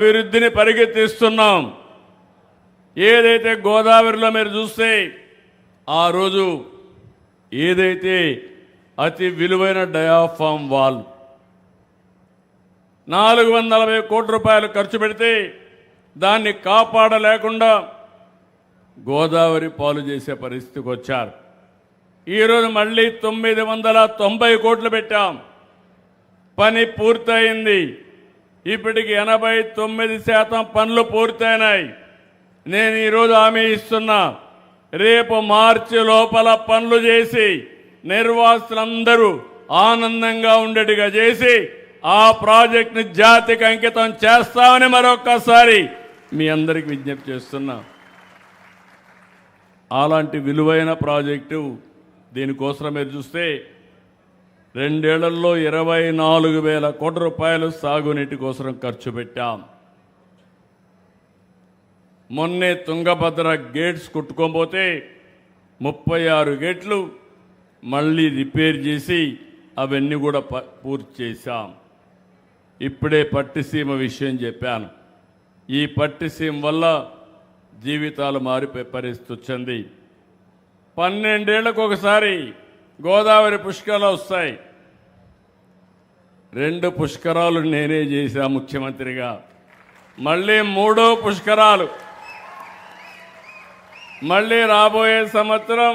అభివృద్ధిని పరిగెత్తిస్తున్నాం. ఏదైతే గోదావరిలో మీరు చూస్తే ఆ రోజు ఏదైతే అతి విలువైన డయాఫామ్ వాల్ 440 కోట్ల రూపాయలు ఖర్చు పెడితే దాన్ని కాపాడలేకుండా గోదావరి పాలు చేసే పరిస్థితికి వచ్చారు. ఈరోజు మళ్ళీ 990 కోట్లు పెట్టాం. పని పూర్తయింది. ఇప్పటికి 89% పనులు పూర్తయినాయి. నేను ఈరోజు హామీ ఇస్తున్నా, రేపు మార్చి లోపల పనులు చేసి నిర్వాసితులందరూ ఆనందంగా ఉండేట్టుగా చేసి ఆ ప్రాజెక్టుని జాతికి అంకితం చేస్తామని మరొక్కసారి మీ అందరికీ విజ్ఞప్తి చేస్తున్నా. అలాంటి విలువైన ప్రాజెక్టు దీనికోసం మీరు చూస్తే 2 ఏళ్లలో 24,000 కోట్ల రూపాయలు సాగునీటి కోసం ఖర్చు పెట్టాం. మొన్నే తుంగభద్ర గేట్స్ కుట్టుకోకపోతే 36 గేట్లు మళ్ళీ రిపేర్ చేసి అవన్నీ కూడా పూర్తి చేశాం. ఇప్పుడే పట్టిసీమ విషయం చెప్పాను. ఈ పట్టిసీమ వల్ల జీవితాలు మారిపోయే పరిస్థితి వచ్చింది. 12 ఏళ్లకు ఒకసారి గోదావరి పుష్కరాలు వస్తాయి. 2 పుష్కరాలు నేనే చేశా ముఖ్యమంత్రిగా. మళ్ళీ 3వ పుష్కరాలు మళ్ళీ రాబోయే సంవత్సరం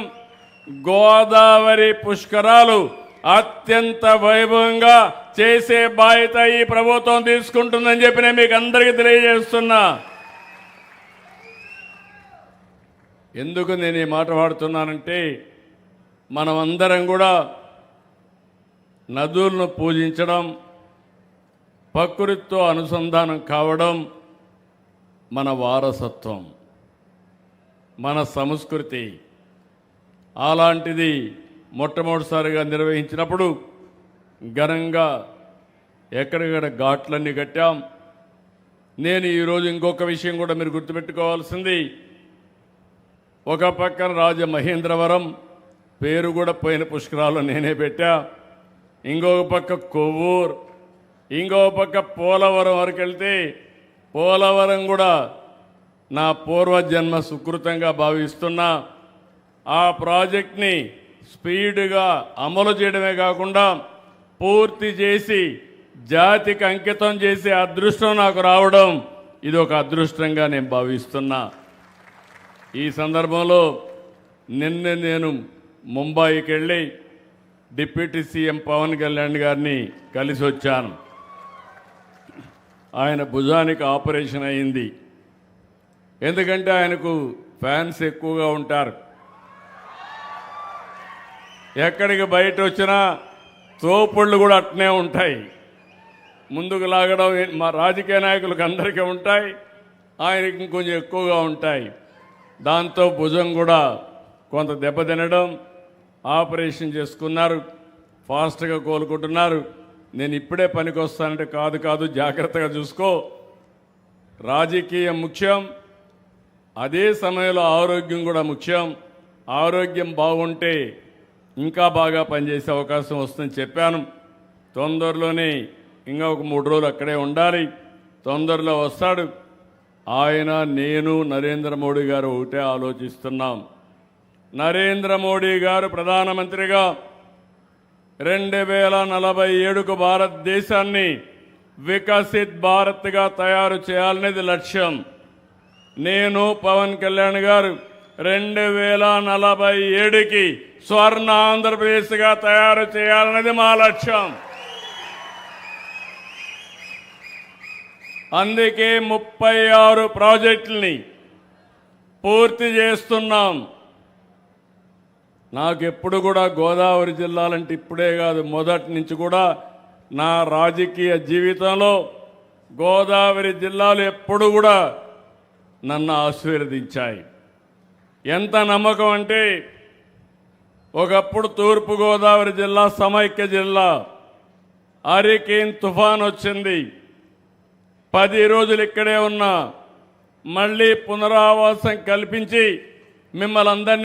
గోదావరి పుష్కరాలు అత్యంత వైభవంగా చేసే బాధ్యత ఈ ప్రభుత్వం తీసుకుంటుందని చెప్పి నేను మీకు అందరికీ తెలియజేస్తున్నా. ఎందుకు నేను ఈ మాట వాడుతున్నానంటే, మనమందరం కూడా నదులను పూజించడం, ప్రకృతితో అనుసంధానం కావడం మన వారసత్వం, మన సంస్కృతి. అలాంటిది మొట్టమొదటిసారిగా నిర్వహించినప్పుడు ఘనంగా ఎక్కడికక్కడ ఘాట్లన్నీ కట్టాం. నేను ఈరోజు ఇంకొక విషయం కూడా మీరు గుర్తుపెట్టుకోవాల్సింది, ఒక పక్కన రాజమహేంద్రవరం పేరు కూడా పోయిన పుష్కరాలు నేనే పెట్టా, ఇంకొక పక్క కొవ్వూరు, ఇంకొక పక్క పోలవరం వరకు వెళ్తే పోలవరం కూడా నా పూర్వజన్మ సుకృతంగా భావిస్తున్నా. ఆ ప్రాజెక్ట్ని స్పీడ్గా అమలు చేయడమే కాకుండా పూర్తి చేసి జాతికి అంకితం చేసే అదృష్టం నాకు రావడం ఇది ఒక అదృష్టంగా నేను భావిస్తున్నా. ఈ సందర్భంలో నిన్న నేను ముంబైకి వెళ్ళి డిప్యూటీ సీఎం పవన్ కళ్యాణ్ గారిని కలిసి వచ్చాను. ఆయన భుజానికి ఆపరేషన్ అయింది. ఎందుకంటే ఆయనకు ఫ్యాన్స్ ఎక్కువగా ఉంటారు. ఎక్కడికి బయట వచ్చినా తోపుళ్ళు కూడా అట్నే ఉంటాయి. ముందుకు లాగడం మా రాజకీయ నాయకులకు అందరికీ ఉంటాయి, ఆయనకి ఇంకొంచెం ఎక్కువగా ఉంటాయి. దాంతో భుజం కూడా కొంత దెబ్బతినడం, ఆపరేషన్ చేసుకున్నారు, ఫాస్ట్గా కోలుకుంటున్నారు. నేను ఇప్పుడే పనికి వస్తానంటే కాదు జాగ్రత్తగా చూసుకో. రాజకీయం ముఖ్యం, అదే సమయంలో ఆరోగ్యం కూడా ముఖ్యం. ఆరోగ్యం బాగుంటే ఇంకా బాగా పనిచేసే అవకాశం వస్తుందని చెప్పాను. తొందరలోనే ఇంకా ఒక 3 రోజులు అక్కడే ఉండాలి. తొందరలో వస్తాడు. ఆయన, నేను, నరేంద్ర మోడీ గారు ఒకటే ఆలోచిస్తున్నాం. నరేంద్ర మోడీ గారు ప్రధానమంత్రిగా 2047కు భారతదేశాన్ని వికసిత్ భారత్గా తయారు చేయాలనేది లక్ష్యం. నేను, పవన్ కళ్యాణ్ గారు 2047కి స్వర్ణ ఆంధ్రప్రదేశ్గా తయారు చేయాలనేది మా లక్ష్యం. అందుకే 36 ప్రాజెక్టుల్ని పూర్తి చేస్తున్నాం. నాకెప్పుడు కూడా గోదావరి జిల్లాలంటే ఇప్పుడే కాదు, మొదటి నుంచి కూడా నా రాజకీయ జీవితంలో గోదావరి జిల్లాలు ఎప్పుడు కూడా నన్ను ఆశీర్వదించాయి. ఎంత నమ్మకం అంటే, ఒకప్పుడు తూర్పుగోదావరి జిల్లా సమైక్య జిల్లా, హరికేన్ తుఫాన్ వచ్చింది, 10 రోజులు ఇక్కడే ఉన్నా, మళ్ళీ పునరావాసం కల్పించి మిమ్మల్ని అందరినీ